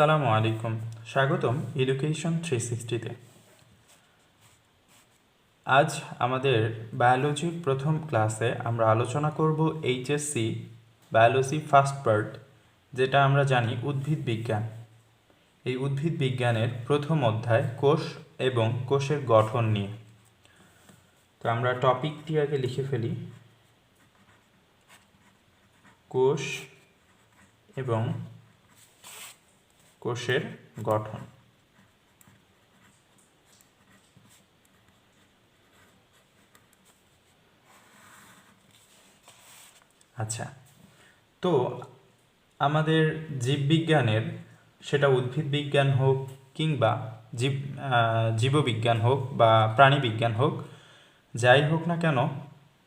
আসসালামু আলাইকুম, স্বাগতম এডুকেশন 360-তে। আজ আমাদের বায়োলজির প্রথম ক্লাসে আমরা আলোচনা করব এইচএসসি বায়োলজি ফার্স্ট পার্ট, যেটা আমরা জানি উদ্ভিদ বিজ্ঞান। এই উদ্ভিদ বিজ্ঞানের প্রথম অধ্যায় কোষ এবং কোষের গঠন নিয়ে। তো আমরা টপিকটি আগে লিখে ফেলি, কোষ এবং কোষের গঠন। আচ্ছা, তো আমাদের জীববিজ্ঞানের, সেটা উদ্ভিদ বিজ্ঞান হোক কিংবা জীববিজ্ঞান হোক বা প্রাণীবিজ্ঞান হোক, যাই হোক না কেন,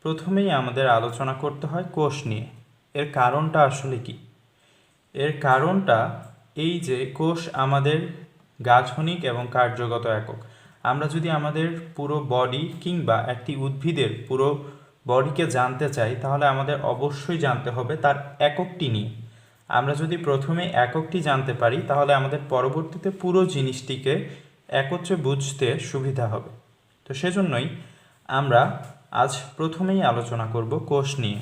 প্রথমেই আমাদের আলোচনা করতে হয় কোষ নিয়ে। এর কারণটা আসলে কি? এর কারণটা এই যে কোষ আমাদের গাঠনিক এবং কার্যগত একক। আমরা যদি আমাদের পুরো বডি কিংবা একটি উদ্ভিদের পুরো বডিকে জানতে চাই, তাহলে আমাদের অবশ্যই জানতে হবে তার এককটি নিয়ে। আমরা যদি প্রথমে এককটি জানতে পারি, তাহলে আমাদের পরবর্তীতে পুরো জিনিসটিকে একত্রে বুঝতে সুবিধা হবে। তো সেজন্যই আমরা আজ প্রথমেই আলোচনা করব কোষ নিয়ে।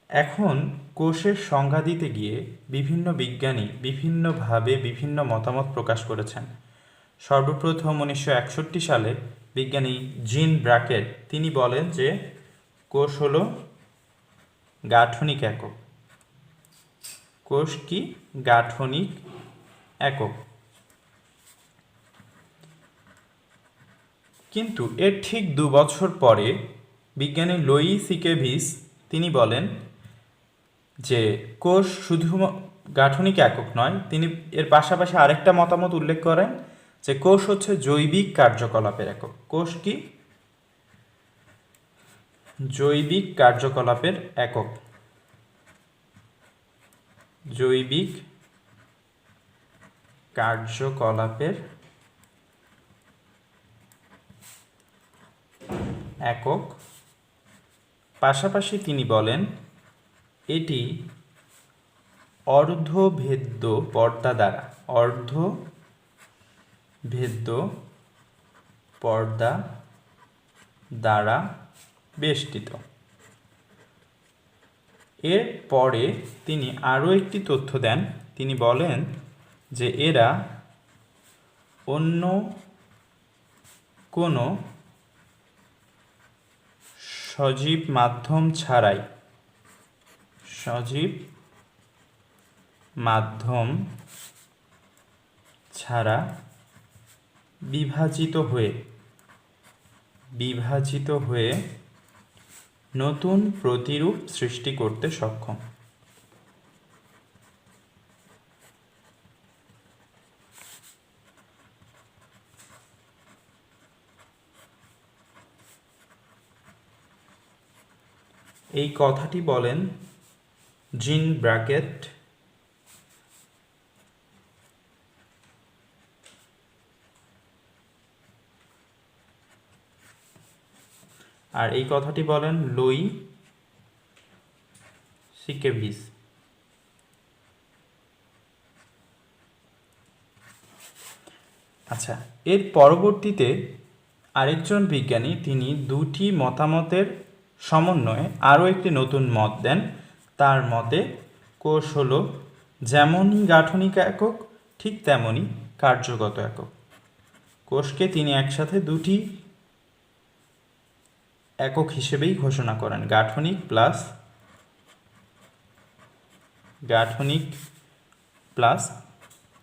এখন কোষের সংজ্ঞা দিতে গিয়ে বিভিন্ন বিজ্ঞানী বিভিন্নভাবে বিভিন্ন মতামত প্রকাশ করেছেন। সর্বপ্রথম 1961 সালে বিজ্ঞানী জিন ব্র্যাকেট তিনি বলেন যে কোষ হলো গাঠনিক একক। কোষ কি? গাঠনিক একক। কিন্তু এর ঠিক 2 বছর পরে বিজ্ঞানী লুই সিকেভিস তিনি বলেন যে কোষ শুধু গাঠনিক একক নয়, তিনি এর পাশাপাশি আরেকটা মতামত উল্লেখ করেন যে কোষ হচ্ছে জৈবিক কার্যকলাপের একক। কোষ কি? জৈবিক কার্যকলাপের একক। জৈবিক কার্যকলাপের একক। পাশাপাশি তিনি বলেন এটি অর্ধভেদ্য পর্দা দ্বারা, অর্ধভেদ্য পর্দা দ্বারা বেষ্টিত। এর পরে তিনি আরও একটি তথ্য দেন। তিনি বলেন যে এরা অন্য কোনো সজীব মাধ্যম ছাড়াই, সজীব মাধ্যম ছাড়া বিভাজিত হয়ে নতুন প্রতিরূপ সৃষ্টি করতে সক্ষম। এই কথাটি বলেন জিন ব্র্যাকেট। আর এই কথাটি বলেন লুই সিকেভিস। আচ্ছা, এর পরবর্তীতে আরেকজন বিজ্ঞানী তিনি দুটি মতামতের সমন্বয়ে আরও একটি নতুন মত দেন। তার মতে কোষ হলো যেমনই গাঠনিক একক, ঠিক তেমনই কার্যগত একক। কোষকে তিনি একসাথে দুটি একক হিসেবেই ঘোষণা করেন, গাঠনিক প্লাস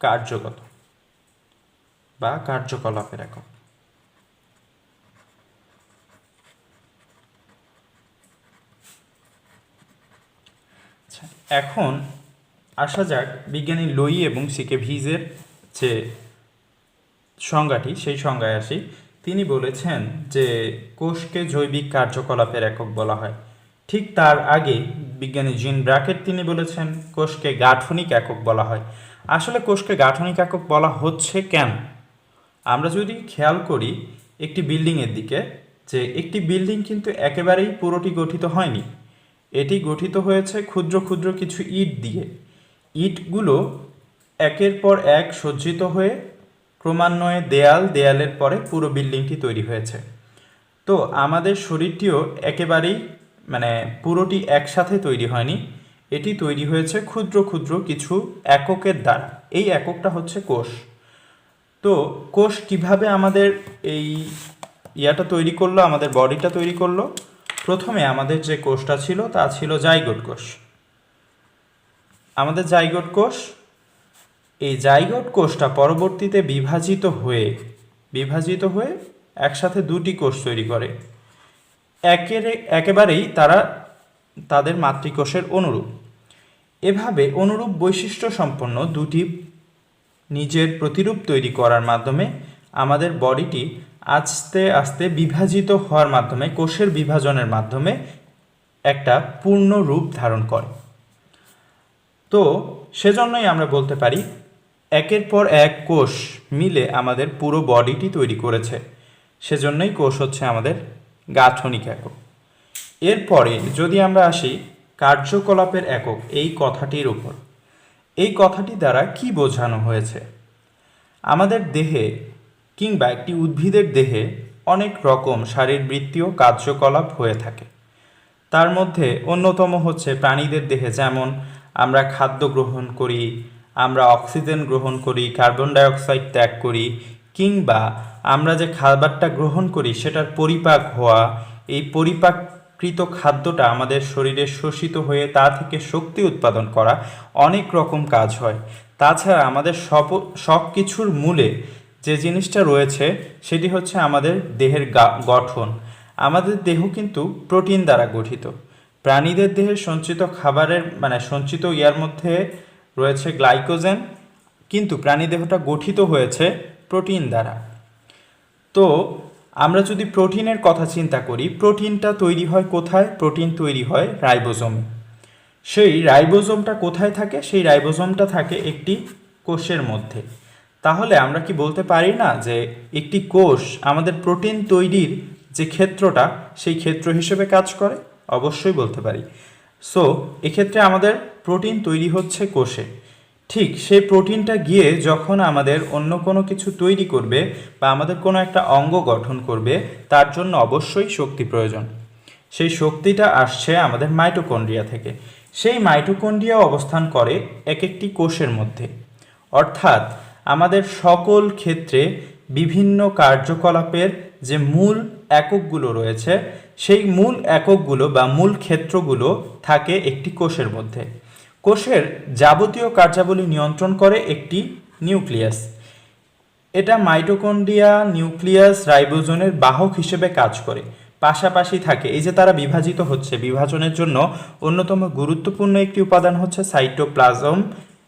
কার্যগত বা কার্যকলাপের একক। এখন আসা যাক বিজ্ঞানী লুই এবং সিকেভিসের যে সংজ্ঞাটি, সেই সংজ্ঞায় আসি। তিনি বলেছেন যে কোষকে জৈবিক কার্যকলাপের একক বলা হয়। ঠিক তার আগে বিজ্ঞানী জিন ব্র্যাকেট তিনি বলেছেন কোষকে গাঠনিক একক বলা হয়। আসলে কোষকে গাঠনিক একক বলা হচ্ছে কেন? আমরা যদি খেয়াল করি একটি বিল্ডিংয়ের দিকে, যে একটি বিল্ডিং কিন্তু একেবারেই পুরোটি গঠিত হয়নি। এটি গঠিত হয়েছে ক্ষুদ্র ক্ষুদ্র কিছু ইট দিয়ে। ইটগুলো একের পর এক সজ্জিত হয়ে ক্রমান্বয়ে দেয়ালের পরে পুরো বিল্ডিংটি তৈরি হয়েছে। তো আমাদের শরীরটিও একেবারেই পুরোটি একসাথে তৈরি হয়নি, এটি তৈরি হয়েছে ক্ষুদ্র ক্ষুদ্র কিছু এককের দ্বারা। এই এককটা হচ্ছে কোষ। তো কোষ কিভাবে আমাদের এই তৈরি করলো, আমাদের বডিটা তৈরি করলো? প্রথমে আমাদের যে কোষটা ছিল তা ছিল জাইগোট কোষ। আমাদের জাইগোট কোষ, এই জাইগোট কোষটা পরবর্তীতে বিভাজিত হয়ে একসাথে দুটি কোষ তৈরি করে। একেবারেই তারা তাদের মাতৃকোষের অনুরূপ। এভাবে অনুরূপ বৈশিষ্ট্য সম্পন্ন দুটি নিজের প্রতিরূপ তৈরি করার মাধ্যমে আমাদের বডিটি আস্তে আস্তে বিভাজিত হওয়ার মাধ্যমে, কোষের বিভাজনের মাধ্যমে একটা পূর্ণ রূপ ধারণ করে। তো সেজন্যই আমরা বলতে পারি একের পর এক কোষ মিলে আমাদের পুরো বডিটি তৈরি করেছে। সেজন্যই কোষ হচ্ছে আমাদের গাঠনিক একক। এরপরে যদি আমরা আসি কার্যকলাপের একক এই কথাটির উপর, এই কথাটি দ্বারা কি বোঝানো হয়েছে? আমাদের দেহে কিংবা একটি উদ্ভিদের দেহে অনেক রকম শারীরবৃত্তীয় কার্যকলাপ হয়ে থাকে। তার মধ্যে অন্যতম হচ্ছে প্রাণীদের দেহে, যেমন আমরা খাদ্য গ্রহণ করি, আমরা অক্সিজেন গ্রহণ করি, কার্বন ডাইঅক্সাইড ত্যাগ করি, কিংবা আমরা যে খাবারটা গ্রহণ করি সেটার পরিপাক হওয়া, এই পরিপাককৃত খাদ্যটা আমাদের শরীরে শোষিত হয়ে তা থেকে শক্তি উৎপাদন করা, অনেক রকম কাজ হয়। তাছাড়া আমাদের সব কিছুর মূলে যে জিনিসটা রয়েছে সেটি হচ্ছে আমাদের দেহের গঠন। আমাদের দেহ কিন্তু প্রোটিন দ্বারা গঠিত। প্রাণীদের দেহের সঞ্চিত খাবারের সঞ্চিত মধ্যে রয়েছে গ্লাইকোজেন, কিন্তু প্রাণীদেহটা গঠিত হয়েছে প্রোটিন দ্বারা। তো আমরা যদি প্রোটিনের কথা চিন্তা করি, প্রোটিনটা তৈরি হয় কোথায়? প্রোটিন তৈরি হয় রাইবোজোমে। সেই রাইবোজোমটা কোথায় থাকে? সেই রাইবোজোমটা থাকে একটি কোষের মধ্যে। তাহলে আমরা কি বলতে পারি না যে একটি কোষ আমাদের প্রোটিন তৈরির যে ক্ষেত্রটা, সেই ক্ষেত্র হিসেবে কাজ করে? অবশ্যই বলতে পারি। সো এক্ষেত্রে আমাদের প্রোটিন তৈরি হচ্ছে কোষে। ঠিক সেই প্রোটিনটা গিয়ে যখন আমাদের অন্য কোনো কিছু তৈরি করবে বা আমাদের কোনো একটা অঙ্গ গঠন করবে, তার জন্য অবশ্যই শক্তি প্রয়োজন। সেই শক্তিটা আসছে আমাদের মাইটোকন্ড্রিয়া থেকে। সেই মাইটোকন্ড্রিয়া অবস্থান করে এক একটি কোষের মধ্যে। অর্থাৎ আমাদের সকল ক্ষেত্রে বিভিন্ন কার্যকলাপের যে মূল এককগুলো রয়েছে, সেই মূল এককগুলো বা মূল ক্ষেত্রগুলো থাকে একটি কোষের মধ্যে। কোষের যাবতীয় কার্যাবলী নিয়ন্ত্রণ করে একটি নিউক্লিয়াস। এটা মাইটোকন্ড্রিয়া, নিউক্লিয়াস, রাইবোজোমের বাহক হিসেবে কাজ করে, পাশাপাশি থাকে। এই যে তারা বিভাজিত হচ্ছে, বিভাজনের জন্য অন্যতম গুরুত্বপূর্ণ একটি উপাদান হচ্ছে সাইটোপ্লাজম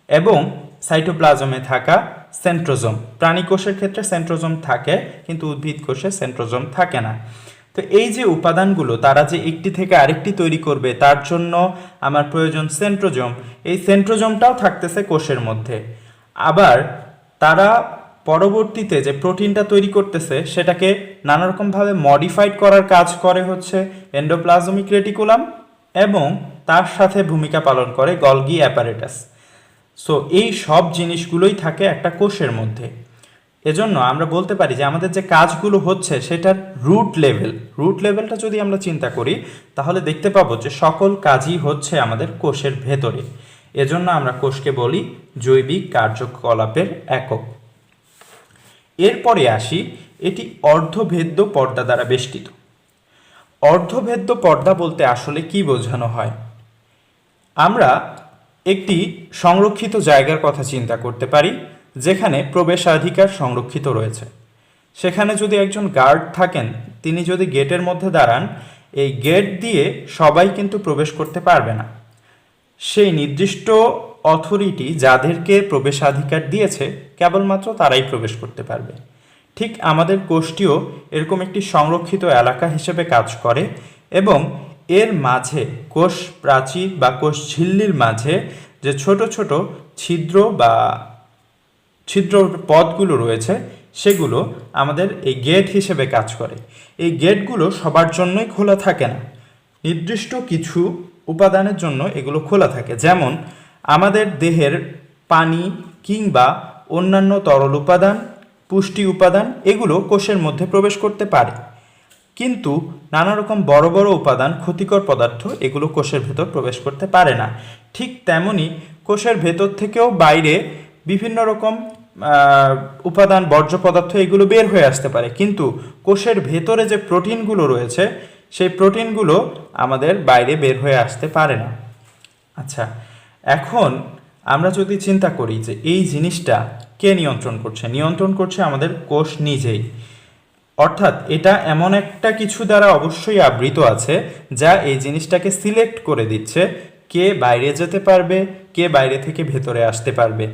এবং সাইটোপ্লাজমে থাকা সেন্ট্রোজোম। প্রাণী কোষের ক্ষেত্রে সেন্ট্রোজোম থাকে, কিন্তু উদ্ভিদ কোষে সেন্ট্রোজোম থাকে না। তো এই যে উপাদানগুলো, তারা যে একটি থেকে আরেকটি তৈরি করবে, তার জন্য আমার প্রয়োজন সেন্ট্রোজোম। এই সেন্ট্রোজোমটাও থাকতেছে কোষের মধ্যে। আবার তারা পরবর্তীতে যে প্রোটিনটা তৈরি করতেছে সেটাকে নানা রকমভাবে মডিফাইড করার কাজ করে হচ্ছে এন্ডোপ্লাজমিক রেটিকুলাম, এবং তার সাথে ভূমিকা পালন করে গলগি অ্যাপারেটাস। সো এই সব জিনিসগুলোই থাকে একটা কোষের মধ্যে। এজন্য আমরা বলতে পারি যে আমাদের যে কাজগুলো হচ্ছে সেটার রুট লেভেলটা যদি আমরা চিন্তা করি, তাহলে দেখতে পাবো যে সকল কাজই হচ্ছে আমাদের কোষের ভেতরে। এজন্য আমরা কোষকে বলি জৈবিক কার্যকলাপের একক। এরপরে আসি, এটি অর্ধভেদ্য পর্দা দ্বারা বেষ্টিত। অর্ধভেদ্য পর্দা বলতে আসলে কি বোঝানো হয়? আমরা একটি সংরক্ষিত জায়গার কথা চিন্তা করতে পারি, যেখানে প্রবেশাধিকার সংরক্ষিত রয়েছে। সেখানে যদি একজন গার্ড থাকেন, তিনি যদি গেটের মধ্যে দাঁড়ান, এই গেট দিয়ে সবাই কিন্তু প্রবেশ করতে পারবে না। সেই নির্দিষ্ট অথরিটি যাদেরকে প্রবেশাধিকার দিয়েছে, কেবলমাত্র তারাই প্রবেশ করতে পারবে। ঠিক আমাদের কোষটিও এরকম একটি সংরক্ষিত এলাকা হিসেবে কাজ করে, এবং এর মাঝে কোষ প্রাচীর বা কোষ ঝিল্লির মাঝে যে ছোট ছোট ছিদ্র পথগুলো রয়েছে, সেগুলো আমাদের এই গেট হিসেবে কাজ করে। এই গেটগুলো সবার জন্যই খোলা থাকে না, নির্দিষ্ট কিছু উপাদানের জন্য এগুলো খোলা থাকে। যেমন আমাদের দেহের পানি কিংবা অন্যান্য তরল উপাদান, পুষ্টি উপাদান এগুলো কোষের মধ্যে প্রবেশ করতে পারে, কিন্তু নানা রকম বড় বড় উপাদান, ক্ষতিকর পদার্থ এগুলো কোষের ভেতর প্রবেশ করতে পারে না। ঠিক তেমনি কোষের ভেতর থেকেও বাইরে বিভিন্ন রকম উপাদান, বর্জ্য পদার্থ এগুলো বের হয়ে আসতে পারে, কিন্তু কোষের ভেতরে যে প্রোটিনগুলো রয়েছে সেই প্রোটিনগুলো আমাদের বাইরে বের হয়ে আসতে পারে না। আচ্ছা, এখন আমরা যদি চিন্তা করি যে এই জিনিসটা কে নিয়ন্ত্রণ করছে, নিয়ন্ত্রণ করছে আমাদের কোষ নিজেই। অর্থাৎ এটা এমন একটা কিছু দ্বারা অবশ্যই আবৃত আছে যা এই জিনিসটাকে সিলেক্ট করে দিচ্ছে কে বাইরে যেতে পারবে, কে বাইরে থেকে ভেতরে আসতে পারবে,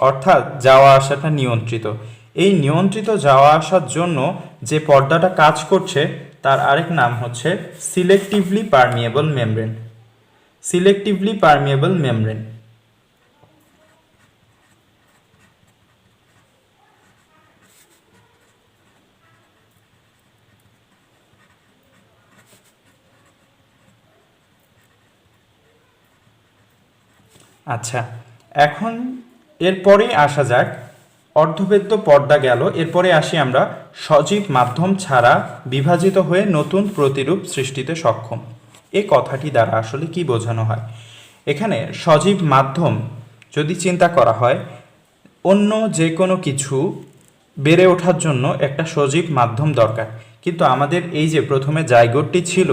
অর্থাৎ যাওয়া আসাটা নিয়ন্ত্রিত। এই নিয়ন্ত্রিত যাওয়া আসার জন্য যে পর্দাটা কাজ করছে তার আরেক নাম হচ্ছে selectively permeable membrane. Selectively permeable membrane. আচ্ছা, এখন এরপরে আসা যাক, অর্ধবেদ্য পর্দা গেল, এরপরে আসি আমরা সজীব মাধ্যম ছাড়া বিভাজিত হয়ে নতুন প্রতিরূপ সৃষ্টিতে সক্ষম। এই কথাটি দ্বারা আসলে কি বোঝানো হয়? এখানে সজীব মাধ্যম যদি চিন্তা করা হয়, অন্য যে কোনো কিছু বেড়ে ওঠার জন্য একটা সজীব মাধ্যম দরকার, কিন্তু আমাদের এই যে প্রথমে জাইগোটটি ছিল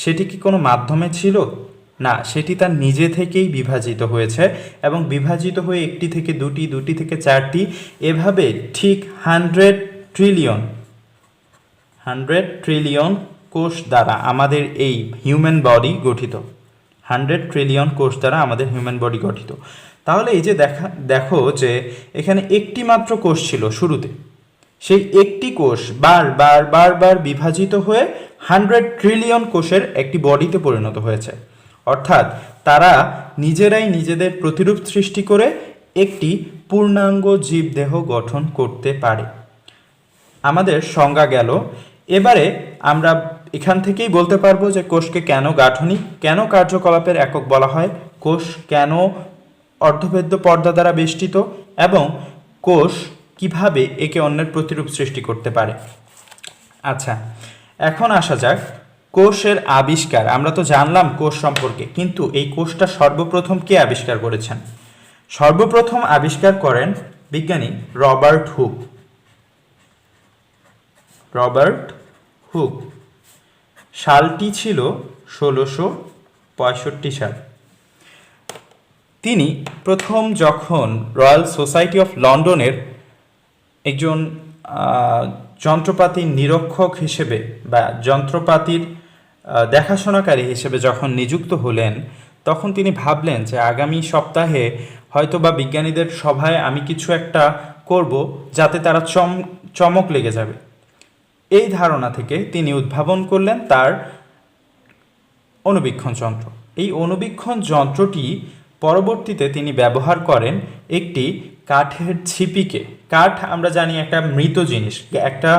সেটি কি কোনো মাধ্যমে ছিল? না, সেটি তার নিজে থেকেই বিভাজিত হয়েছে এবং বিভাজিত হয়ে একটি থেকে দুটি, দুটি থেকে চারটি, এভাবে ঠিক 100 ট্রিলিয়ন কোষ দ্বারা আমাদের এই হিউম্যান বডি গঠিত। 100 ট্রিলিয়ন কোষ দ্বারা আমাদের হিউম্যান বডি গঠিত। তাহলে এই যে দেখো যে এখানে একটি মাত্র কোষ ছিল শুরুতে, সেই একটি কোষ বারবার বিভাজিত হয়ে 100 ট্রিলিয়ন কোষের একটি বডিতে পরিণত হয়েছে। অর্থাৎ তারা নিজেরাই নিজেদের প্রতিরূপ সৃষ্টি করে একটি পূর্ণাঙ্গ জীবদেহ গঠন করতে পারে। আমাদের সংজ্ঞা গেল। এবারে আমরা এখান থেকেই বলতে পারবো যে কোষকে কেন গাঠনিক, কেন কার্যকলাপের একক বলা হয়, কোষ কেন অর্ধভেদ্য পর্দা দ্বারা বেষ্টিত, এবং কোষ কিভাবে একে অন্যের প্রতিরূপ সৃষ্টি করতে পারে। আচ্ছা, এখন আসা যাক কোষের আবিষ্কার। আমরা তো জানলাম কোষ সম্পর্কে, কিন্তু এই কোষটা সর্বপ্রথম কে আবিষ্কার করেছেন? সর্বপ্রথম আবিষ্কার করেন বিজ্ঞানী রবার্ট হুক। রবার্ট হুক, সালটি ছিল 1665 সাল। তিনি প্রথম যখন রয়্যাল সোসাইটি অফ লন্ডনের একজন যন্ত্রপাতির নিরীক্ষক হিসেবে বা যন্ত্রপাতির দেখাশোনাকারী হিসেবে যখন নিযুক্ত হলেন, তখন তিনি ভাবলেন যে আগামী সপ্তাহে হয়তো বা বিজ্ঞানীদের সভায় আমি কিছু একটা করব যাতে তারা চমক লেগে যাবে। এই ধারণা থেকে তিনি উদ্ভাবন করলেন তার অণুবীক্ষণ যন্ত্র। এই অণুবীক্ষণ যন্ত্রটি পরবর্তীতে তিনি ব্যবহার করেন একটি কাঠের ছিপিকে। কাঠ আমরা জানি একটা মৃত জিনিস, একটা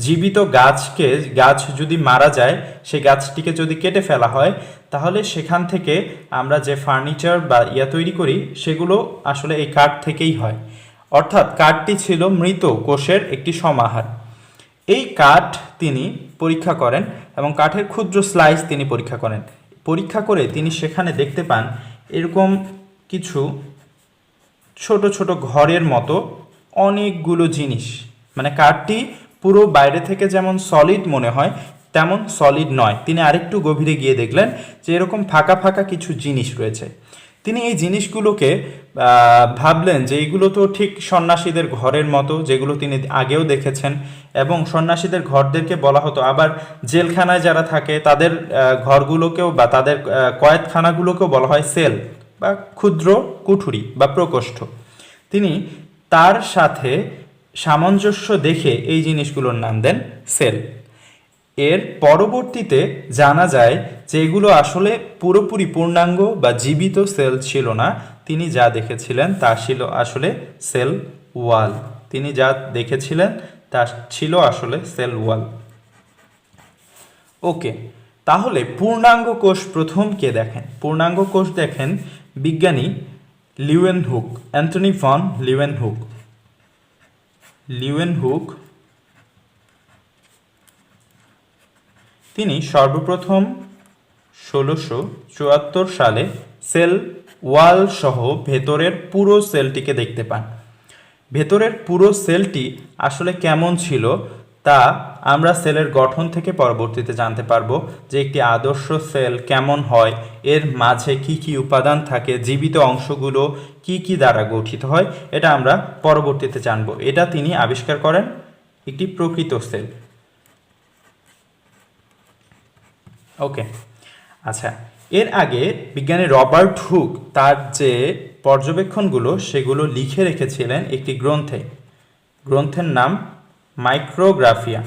জীবিত গাছ যদি মারা যায়, সেই গাছটিকে যদি কেটে ফেলা হয়, তাহলে সেখান থেকে আমরা যে ফার্নিচার বা তৈরি করি সেগুলো আসলে এই কাঠ থেকেই হয়। অর্থাৎ কাঠটি ছিল মৃত কোষের একটি সমাহার। এই কাঠ তিনি পরীক্ষা করেন এবং কাঠের ক্ষুদ্র স্লাইস তিনি পরীক্ষা করে তিনি সেখানে দেখতে পান এরকম কিছু ছোট ছোট ঘরের মতো অনেকগুলো জিনিস। মানে কাঠটি পুরো বাইরে থেকে যেমন সলিড মনে হয় তেমন সলিড নয়। তিনি আরেকটু গভীরে গিয়ে দেখলেন যে এরকম ফাঁকা ফাঁকা কিছু জিনিস রয়েছে। তিনি এই জিনিসগুলোকে ভাবলেন যে এইগুলো তো ঠিক সন্ন্যাসীদের ঘরের মতো, যেগুলো তিনি আগেও দেখেছেন, এবং সন্ন্যাসীদের ঘরদেরকে বলা হতো, আবার জেলখানায় যারা থাকে তাদের ঘরগুলোকেও বা তাদের কয়েদখানাগুলোকেও বলা হয় সেল বা ক্ষুদ্র কুঠুরি বা প্রকোষ্ঠ। তিনি তার সাথে সামঞ্জস্য দেখে এই জিনিসগুলোর নাম দেন সেল। এর পরবর্তীতে জানা যায় যে এগুলো আসলে পুরোপুরি পূর্ণাঙ্গ বা জীবিত সেল ছিল না। তিনি যা দেখেছিলেন তা ছিল আসলে সেল ওয়াল। তিনি যা দেখেছিলেন তা ছিল আসলে সেল ওয়াল। ওকে, তাহলে পূর্ণাঙ্গ কোষ প্রথম কে দেখেন? পূর্ণাঙ্গ কোষ দেখেন বিজ্ঞানী Leeuwenhoek, Antonie van Leeuwenhoek. Leeuwenhoek তিনি সর্বপ্রথম 1674 সালে সেল ওয়াল সহ ভেতরের পুরো সেলটিকে দেখতে পান। ভেতরের পুরো সেলটি আসলে কেমন ছিল তা আমরা সেলের গঠন থেকে পরবর্তীতে জানতে পারবো, যে একটি আদর্শ সেল কেমন হয়, এর মাঝে কি কি উপাদান থাকে, জীবিত অংশগুলো কি কি দ্বারা গঠিত হয়, এটা আমরা পরবর্তীতে জানবো। এটা তিনি আবিষ্কার করেন একটি প্রকৃত সেল। ওকে, আচ্ছা, এর আগে বিজ্ঞানী রবার্ট হুক তার যে পর্যবেক্ষণগুলো সেগুলো লিখে রেখেছিলেন একটি গ্রন্থে। গ্রন্থের নাম মাইক্রোগ্রাফিয়া।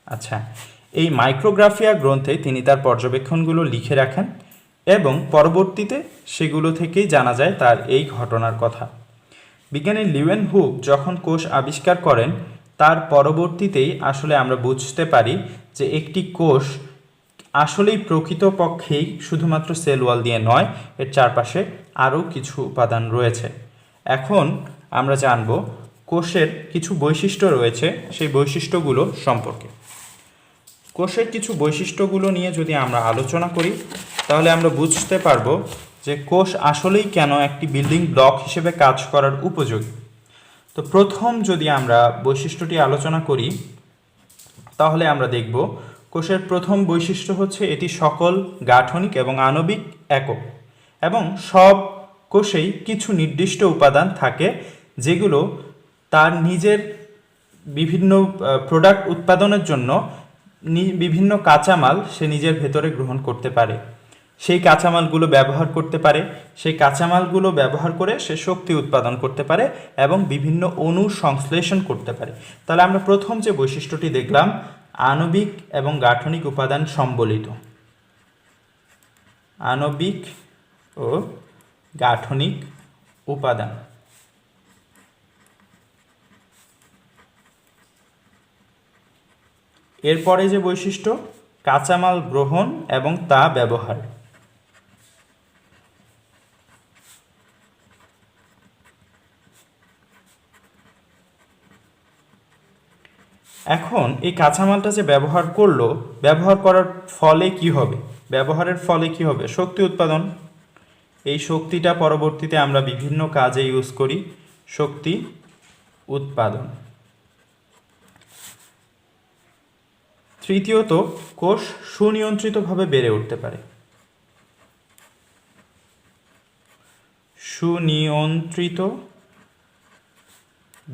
আচ্ছা, এই মাইক্রোগ্রাফিয়া গ্রন্থে তিনি তার পর্যবেক্ষণগুলো লিখে রাখেন এবং পরবর্তীতে সেগুলো থেকেই জানা যায় তার এই ঘটনার কথা। বিজ্ঞানী লিউয়েনহুক যখন কোষ আবিষ্কার করেন তার পরবর্তীতেই আসলে আমরা বুঝতে পারি যে একটি কোষ আসলেই প্রকৃতপক্ষেই শুধুমাত্র সেল ওয়াল দিয়ে নয়, এর চারপাশে আরও কিছু উপাদান রয়েছে। এখন আমরা জানব কোষের কিছু বৈশিষ্ট্য রয়েছে, সেই বৈশিষ্ট্যগুলো সম্পর্কে। কোষের কিছু বৈশিষ্ট্যগুলো নিয়ে যদি আমরা আলোচনা করি তাহলে আমরা বুঝতে পারবো যে কোষ আসলেই কেন একটি বিল্ডিং ব্লক হিসেবে কাজ করার উপযোগী। তো প্রথম যদি আমরা বৈশিষ্ট্যটি আলোচনা করি তাহলে আমরা দেখব কোষের প্রথম বৈশিষ্ট্য হচ্ছে এটি সকল গাঠনিক এবং আণবিক একক, এবং সব কোষেই কিছু নির্দিষ্ট উপাদান থাকে যেগুলো তার নিজের বিভিন্ন প্রোডাক্ট উৎপাদনের জন্য বিভিন্ন কাঁচামাল সে নিজের ভেতরে গ্রহণ করতে পারে, সেই কাঁচামালগুলো ব্যবহার করতে পারে, সেই কাঁচামালগুলো ব্যবহার করে সে শক্তি উৎপাদন করতে পারে এবং বিভিন্ন অণু সংশ্লেষণ করতে পারে। তাহলে আমরা প্রথম যে বৈশিষ্ট্যটি দেখলাম আণবিক এবং গাঠনিক উপাদান সম্বলিত। আণবিক ও গাঠনিক উপাদান। এরপরে যে বৈশিষ্ট্য কাঁচামাল গ্রহণ এবং তা ব্যবহার। এখন এই কাঁচামালটা যে ব্যবহার করলো, ব্যবহার করার ফলে কি হবে? ব্যবহারের ফলে কি হবে? শক্তি উৎপাদন। এই শক্তিটা পরবর্তীতে আমরা বিভিন্ন কাজে ইউজ করি, শক্তি উৎপাদন। তৃতীয়ত কোষ সুনিয়ন্ত্রিতভাবে বেড়ে উঠতে পারে। সুনিয়ন্ত্রিত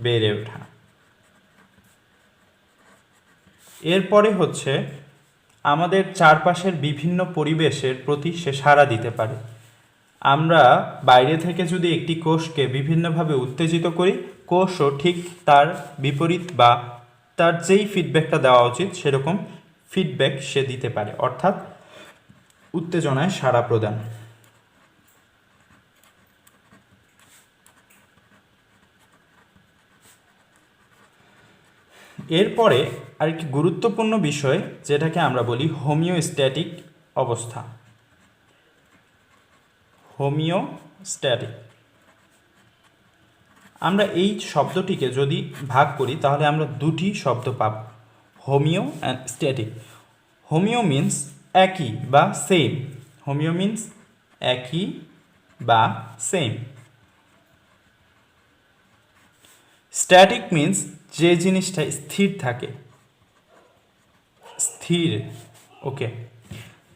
বেড়ে ওঠা। এরপরে হচ্ছে আমাদের চারপাশের বিভিন্ন পরিবেশের প্রতি সে সাড়া দিতে পারে। আমরা বাইরে থেকে যদি একটি কোষকে বিভিন্নভাবে উত্তেজিত করি, কোষও ঠিক তার বিপরীত বা তার যেই ফিডব্যাকটা দেওয়া উচিত সেরকম ফিডব্যাক সে দিতে পারে, অর্থাৎ উত্তেজনায় সাড়া প্রদান। এরপরে আরেকটি গুরুত্বপূর্ণ বিষয় যেটাকে আমরা বলি হোমিওস্ট্যাটিক অবস্থা। হোমিওস্ট্যাটিক। আমরা এই শব্দটিকে যদি ভাগ করি তাহলে আমরা দুটি শব্দ পাব, homeo and static. Homeo means একই বা সেম। হোমিও মিন্স একই বা সেম। স্ট্যাটিক মিন্স যে জিনিসটা স্থির থাকে, স্থির। ওকে,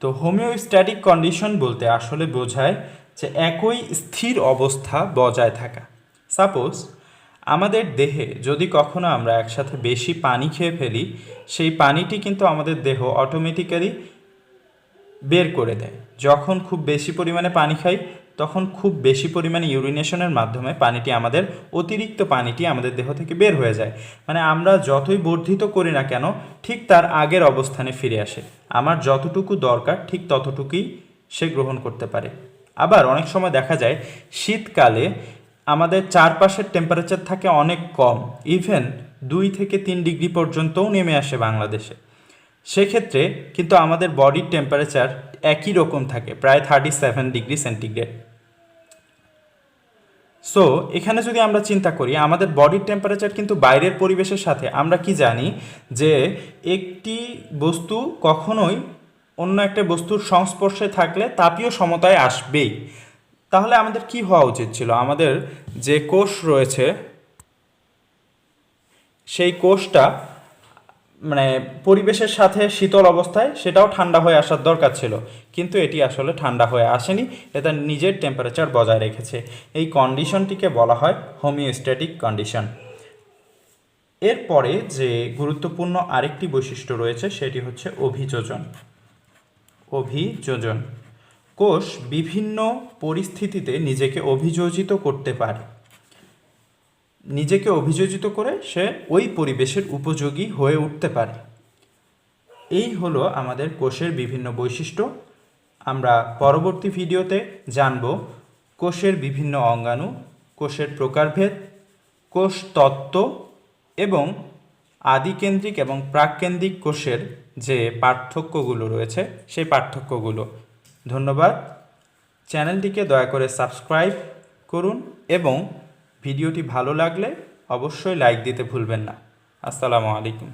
তো হোমিওস্ট্যাটিক কন্ডিশন বলতে আসলে বোঝায় যে একই স্থির অবস্থা বজায় থাকা। সাপোজ আমাদের দেহে যদি কখনো আমরা একসাথে বেশি পানি খেয়ে ফেলি, সেই পানিটি কিন্তু আমাদের দেহ অটোমেটিক্যালি বের করে দেয়। যখন খুব বেশি পরিমাণে পানি খাই তখন খুব বেশি পরিমাণে ইউরিনেশনের মাধ্যমে পানিটি অতিরিক্ত পানিটি আমাদের দেহ থেকে বের হয়ে যায়। মানে আমরা যতই বর্ধিত করি না কেন ঠিক তার আগের অবস্থানে ফিরে আসে। আমার যতটুকু দরকার ঠিক ততটুকুই সে গ্রহণ করতে পারে। আবার অনেক সময় দেখা যায় শীতকালে আমাদের চারপাশের টেম্পারেচার থাকে অনেক কম, ইভেন 2 থেকে 3 ডিগ্রি পর্যন্তও নেমে আসে বাংলাদেশে। সেক্ষেত্রে কিন্তু আমাদের বডির টেম্পারেচার একই রকম থাকে, প্রায় 37 ডিগ্রি সেন্টিগ্রেড। সো এখানে যদি আমরা চিন্তা করি আমাদের বডির টেম্পারেচার কিন্তু বাইরের পরিবেশের সাথে, আমরা কি জানি যে একটি বস্তু কখনোই অন্য একটা বস্তুর সংস্পর্শে থাকলে তাপীয় সমতায় আসবেই। তাহলে আমাদের কি হওয়া উচিত ছিল, আমাদের যে কোষ রয়েছে সেই কোষটা মানে পরিবেশের সাথে শীতল অবস্থায় সেটাও ঠান্ডা হয়ে আসার দরকার ছিল, কিন্তু এটি আসলে ঠান্ডা হয়ে আসেনি, এটা নিজের টেম্পারেচার বজায় রেখেছে। এই কন্ডিশনটিকে বলা হয় হোমিওস্ট্যাটিক কন্ডিশন। এরপরে যে গুরুত্বপূর্ণ আরেকটি বৈশিষ্ট্য রয়েছে সেটি হচ্ছে অভিযোজন। অভিযোজন, কোষ বিভিন্ন পরিস্থিতিতে নিজেকে অভিযোজিত করতে পারে, নিজেকে অভিযোজিত করে সে ওই পরিবেশের উপযোগী হয়ে উঠতে পারে। এই হলো আমাদের কোষের বিভিন্ন বৈশিষ্ট্য। আমরা পরবর্তী ভিডিওতে জানব কোষের বিভিন্ন অঙ্গাণু, কোষের প্রকারভেদ, কোষ তত্ত্ব এবং আদিকেন্দ্রিক এবং প্রাককেন্দ্রিক কোষের যে পার্থক্যগুলো রয়েছে সেই পার্থক্যগুলো। ধন্যবাদ। চ্যানেলটিকে দয়া করে সাবস্ক্রাইব করুন এবং ভিডিওটি ভালো লাগলে অবশ্যই লাইক দিতে ভুলবেন না। আসসালামু আলাইকুম।